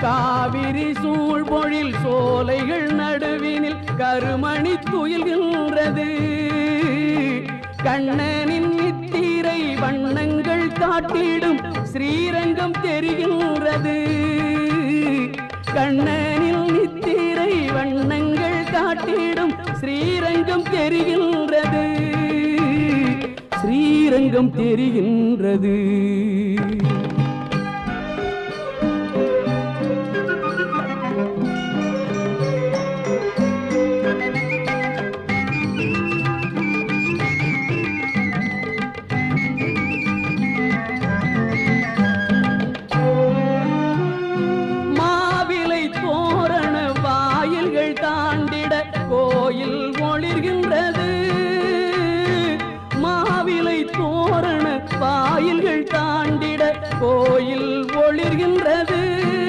காவிரி சூழ்பொழில் சோலைகள் நடுவினில் கருமணி துயில்கின்றது. கண்ணனின் நித்திரை வண்ணங்கள் காட்டிடும் ஸ்ரீரங்கம் தெரிகின்றது. கண்ணனின் நித்திரை வண்ணங்கள் காட்டிடும் ஸ்ரீரங்கம் தெரிகின்றது. ஸ்ரீரங்கம் தெரிகின்றது.